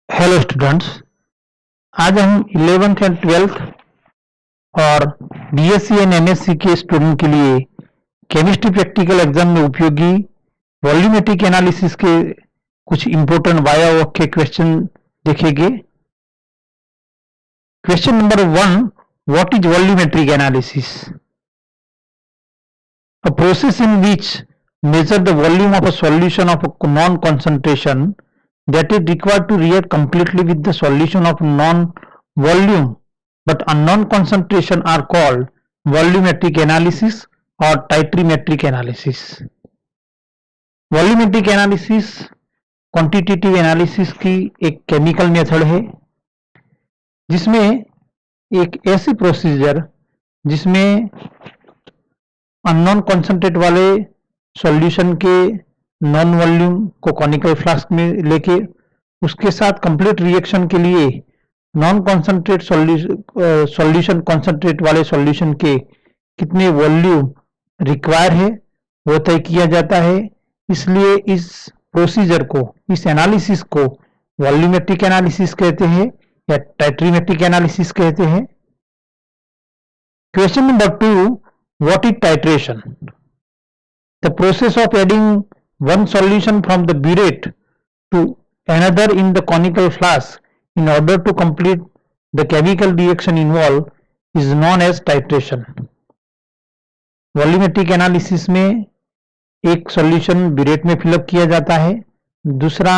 Hello students. आज हम 11th and 12th और बीएससी एंड एमएससी के स्टूडेंट के लिए केमिस्ट्री प्रैक्टिकल एग्जाम में उपयोगी वॉल्यूमेट्रिक एनालिसिस के कुछ इंपॉर्टेंट वाया वाक्य क्वेश्चन देखेंगे। Question number 1, what is volumetric analysis? A process in which measure the volume of a solution of a non-concentration that is required to react completely with the solution of non-volume but unknown concentration are called volumetric analysis or titrimetric analysis. Volumetric analysis quantitative analysis की एक chemical method है जिसमें एक ऐसी procedure जिसमें unknown concentrate वाले solution के non volume को कॉनिकल फ्लास्क में लेके उसके साथ कंप्लीट रिएक्शन के लिए नॉन कॉन्सेंट्रेट सॉल्यूशन कॉन्सेंट्रेट वाले सॉल्यूशन के कितने वॉल्यूम रिक्वायर है वो तय किया जाता है। इसलिए इस प्रोसीजर को, इस एनालिसिस को वॉल्यूमेट्रिक एनालिसिस कहते हैं या टाइट्रीमेट्रिक एनालिसिस कहते हैं। Question number 2, what is titration? The process of adding one solution from the burette to another in the conical flask in order to complete the chemical reaction involved is known as titration. Volumetric analysis में एक solution burette में fill up किया जाता है, दूसरा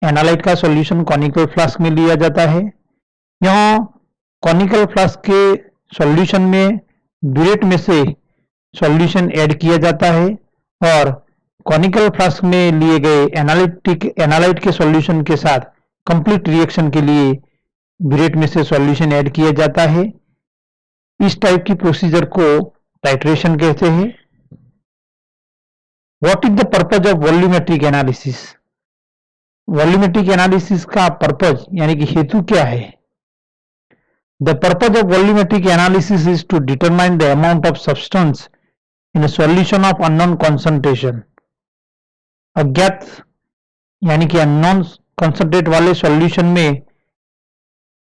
analyte का solution conical flask में लिया जाता है। यहाँ कॉनिकल फ्लास्क के सॉल्यूशन में ब्यूरेट में से सॉल्यूशन ऐड किया जाता है और कॉनिकल फ्लास्क में लिए गए एनालाइट के सॉल्यूशन के साथ कंप्लीट रिएक्शन के लिए ब्यूरेट में से सॉल्यूशन ऐड किया जाता है। इस टाइप की प्रोसीजर को टाइट्रेशन कहते हैं। What is the purpose of volumetric analysis? Volumetric analysis का पर्पज यानी कि हेतु क्या है? The purpose of volumetric analysis is to determine the amount of substance in a solution of unknown concentration. अज्ञात यानी कि अननोन कॉन्सेंट्रेट वाले सॉल्यूशन में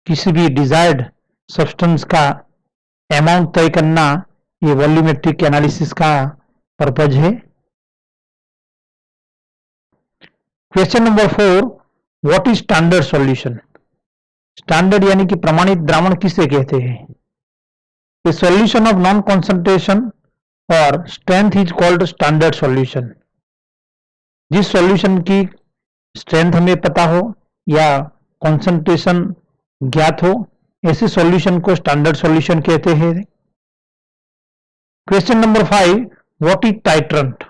किसी भी डिजायर्ड सब्सटेंस का अमाउंट तय करना ये वॉल्यूमेट्रिक एनालिसिस का पर्पज है। Question number 4, what is standard solution? Standard यानी कि प्रमाणित द्रावण किसे कहते हैं? A solution of known concentration और strength is called standard solution. जिस सॉल्यूशन की स्ट्रेंथ हमें पता हो या कॉन्सेंट्रेशन ज्ञात हो ऐसे सॉल्यूशन को स्टैंडर्ड सॉल्यूशन कहते हैं। Question number 5, what is titrant?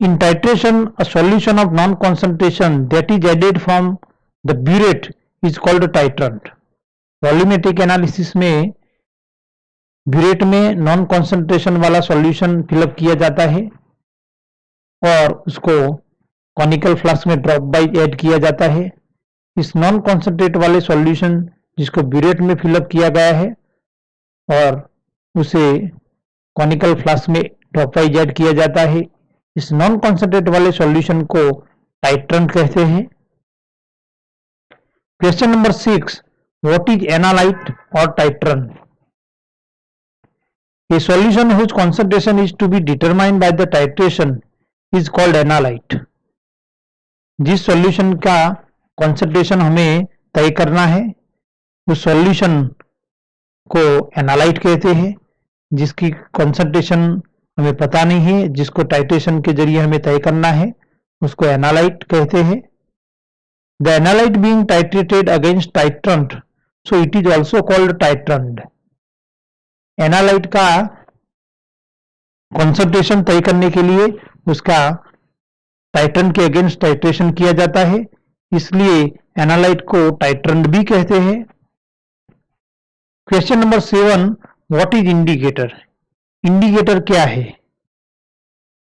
In titration a solution of known concentration that is added from The burette is called a titrant. Volumetric analysis में ब्यूरेट में नॉन कॉन्सेंट्रेशन वाला solution fill up किया जाता है और उसको कॉनिकल फ्लास्क में drop by add किया जाता है। इस नॉन कॉन्सेंट्रेट वाले सॉल्यूशन जिसको ब्यूरेट में फिलअप किया गया है और उसे कॉनिकल फ्लास्क में ड्रॉप बाय ऐड किया जाता है, इस नॉन कॉन्सेंट्रेट वाले सॉल्यूशन को टाइट्रेंट कहते हैं। Question number 6, what is analyte or titrant? A solution whose concentration is to be determined by the titration is called analyte. जिस सॉल्यूशन का concentration हमें तय करना है उस सॉल्यूशन को एनालाइट कहते हैं। जिसकी concentration हमें पता नहीं है, जिसको टाइट्रेशन के जरिए हमें तय करना है उसको एनालाइट कहते हैं। The analyte being titrated against titrant, so it is also called titrant. Analyte का कॉन्सेंट्रेशन तय करने के लिए उसका टाइट्रेंट के अगेंस्ट टाइट्रेशन किया जाता है, इसलिए एनालाइट को टाइट्रेंट भी कहते हैं। Question number 7, what is indicator? Indicator क्या है?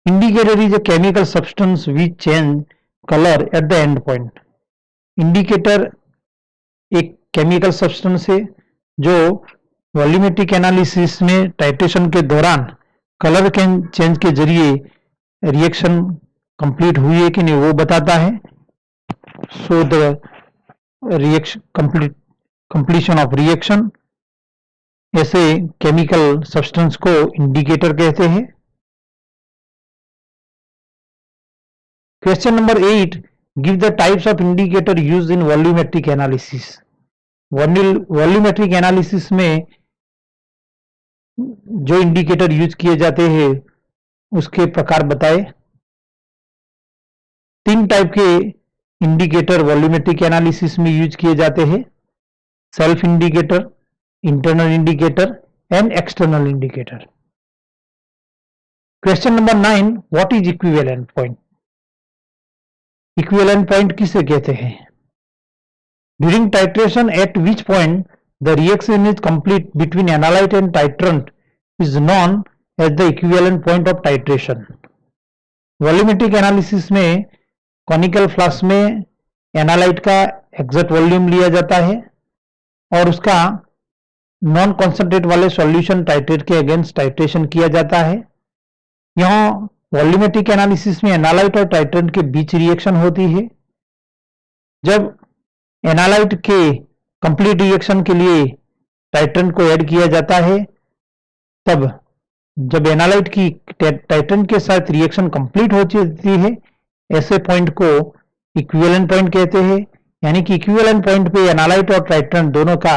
Indicator is a chemical substance which change colour at the end point. Indicator एक केमिकल सब्सटेंस है जो वॉल्यूमेट्रिक एनालिसिस में टाइट्रेशन के दौरान कलर चेंज के जरिए रिएक्शन कंप्लीट हुई है कि नहीं वो बताता है। show the reaction completion of reaction। ऐसे केमिकल सब्सटेंस को इंडिकेटर कहते हैं। Question number 8, give the types of indicator used in volumetric analysis. Volumetric analysis में जो इंडिकेटर यूज किए जाते हैं उसके प्रकार बताए। 3 टाइप के इंडिकेटर वॉल्यूमेट्रिक एनालिसिस में यूज किए जाते हैं, self indicator, internal indicator and external indicator. Question number 9, what is equivalent point. Equivalent point किसे कहते हैं? During titration at which point the reaction is complete between analyte and titrant is known as the equivalent point of titration. Volumetric analysis में conical flask में analyte का exact volume लिया जाता है और उसका नॉन कॉन्सेंट्रेट वाले सॉल्यूशन टाइट्रेट के अगेंस्ट टाइट्रेशन किया जाता है। यहाँ वॉल्यूमेट्रिक एनालिसिस में एनालाइट और टाइट्रेंट के बीच रिएक्शन होती है। जब एनालाइट के कंप्लीट रिएक्शन के लिए टाइट्रेंट को ऐड किया जाता है, तब जब एनालाइट की टाइट्रेंट के साथ रिएक्शन कंप्लीट हो जाती है, ऐसे पॉइंट को इक्विवेलेंट पॉइंट कहते हैं। यानी कि इक्विवेलेंट पॉइंट पे एनालाइट और टाइट्रेंट दोनों का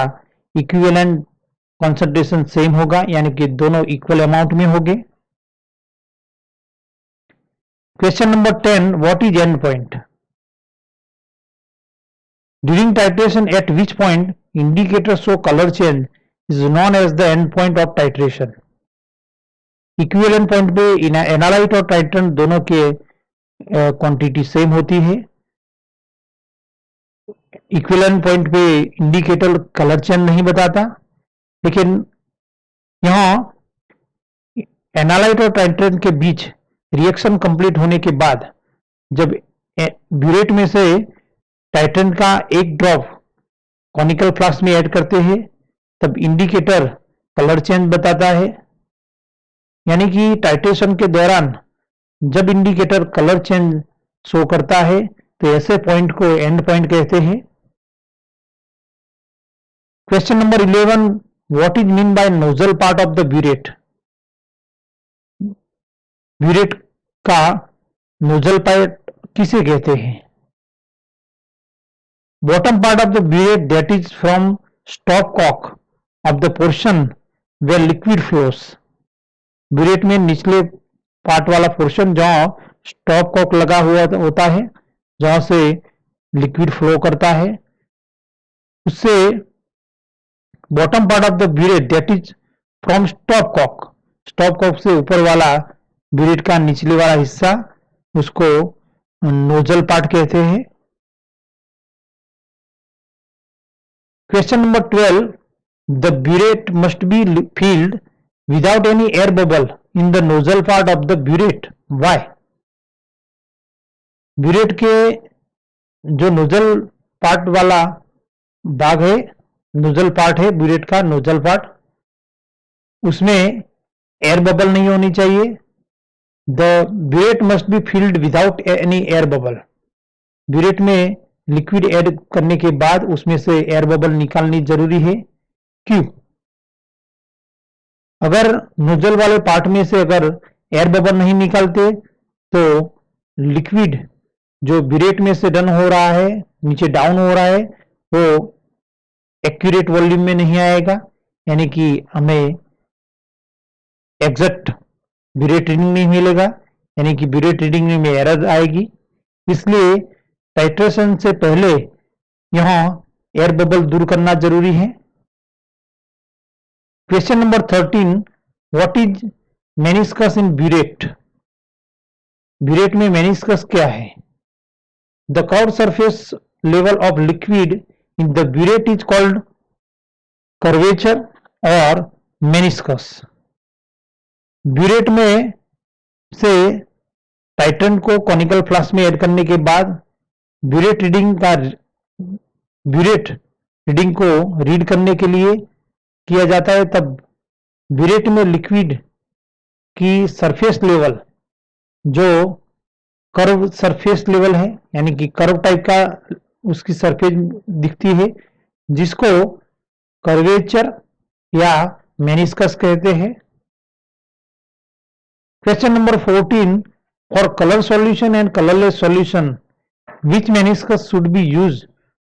इक्विवेलेंट कॉन्सेंट्रेशन सेम होगा, यानी कि दोनों इक्वल अमाउंट में होंगे। Question number 10, what is end point. During titration at which point indicator show colour change is known as the end point of titration. Equivalent point पे analyte और titrant दोनों के क्वांटिटी सेम होती है। Equivalent point पे indicator colour change नहीं बताता, लेकिन यहाँ एनालाइट और टाइट्रेंट के बीच रिएक्शन कंप्लीट होने के बाद जब ब्यूरेट में से टाइट्रेंट का एक ड्रॉप कॉनिकल फ्लास्क में ऐड करते हैं, तब इंडिकेटर कलर चेंज बताता है। यानी कि टाइट्रेशन के दौरान जब इंडिकेटर कलर चेंज शो करता है तो ऐसे पॉइंट को एंड पॉइंट कहते हैं। Question number 11, what is mean by nozzle part of the burette. Burette का नोजल पार्ट किसे कहते हैं? Bottom part of the burette that is from stopcock of the portion where liquid flows. Burette में निचले part वाला portion जहां stop Kock लगा हुआ होता है, जहां से लिक्विड फ्लो करता है, उससे bottom part of the burette that is from stopcock से ऊपर वाला ब्यूरेट का निचले वाला हिस्सा, उसको नोजल पार्ट कहते हैं। Question number 12, the burette must be field without any air bubble in the nozzle part of the burette, why? Burette के जो नोजल पार्ट वाला भाग है, नोजल पार्ट है ब्यूरेट का, नोजल पार्ट, उसमें एयर बबल नहीं होनी चाहिए। The burette must be filled without any air bubble. Burette में लिक्विड ऐड करने के बाद उसमें से एयर बबल निकालनी जरूरी है। क्यों? अगर नोजल वाले पार्ट में से अगर एयर बबल नहीं निकालते तो लिक्विड जो ब्यूरेट में से डन हो रहा है, नीचे डाउन हो रहा है, वो एक्यूरेट वॉल्यूम में नहीं आएगा, यानी कि हमें एग्जैक्ट ब्यूरेट रीडिंग नहीं मिलेगा, यानी कि ब्यूरेट रीडिंग में एरर आएगी। इसलिए टाइट्रेशन से पहले यहाँ एयर बबल दूर करना जरूरी है। Question number 13, what is meniscus in burette. Burette में मेनिस्कस क्या है? The curve surface level of liquid in the burette is called curvature और मेनिस्कस। ब्यूरेट में से टाइट्रेंट को कॉनिकल फ्लास्क में ऐड करने के बाद ब्यूरेट रीडिंग को रीड करने के लिए किया जाता है, तब ब्यूरेट में लिक्विड की सरफेस लेवल जो कर्व सरफेस लेवल है, यानी कि कर्व टाइप का उसकी सरफेस दिखती है, जिसको कर्वेचर या मेनिस्कस कहते हैं। Question number 14, for colour solution and colourless solution which meniscus should be used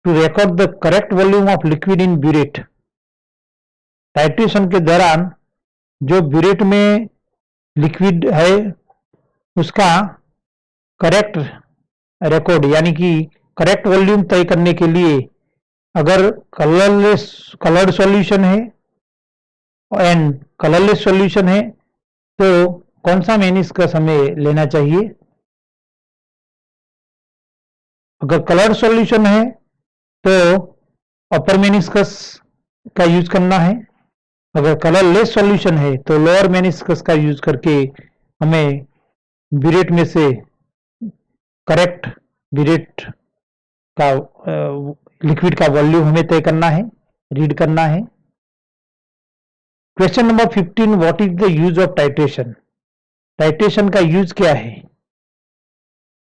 to record the correct volume of liquid in burette? Titration के दौरान जो ब्यूरेट में लिक्विड है उसका करेक्ट रिकॉर्ड यानी कि करेक्ट वॉल्यूम तय करने के लिए अगर कलर्ड सॉल्यूशन है एंड कलरलेस सॉल्यूशन है तो कौन सा मेनिस्कस हमें लेना चाहिए? अगर कलर्ड सॉल्यूशन है तो अपर मेनिस्कस का यूज करना है, अगर कलरलेस सॉल्यूशन है तो लोअर मेनिस्कस का यूज करके हमें ब्यूरेट में से करेक्ट ब्यूरेट का लिक्विड का वॉल्यूम हमें तय करना है, रीड करना है। Question number 15, what is the use of titration? Titration का यूज क्या है?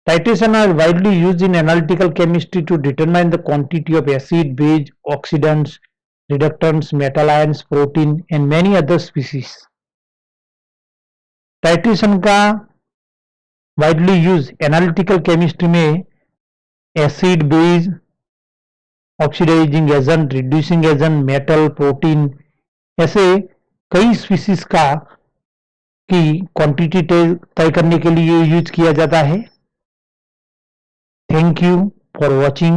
Titration are widely used in analytical chemistry to determine the quantity of acid, base, oxidants, reductants, metal ions, protein and many other species. Titration का widely used analytical chemistry में acid, base, oxidizing agent, reducing agent, metal, protein ऐसे कई species का की quantity तय करने के लिए यूज किया जाता है। Thank you for watching.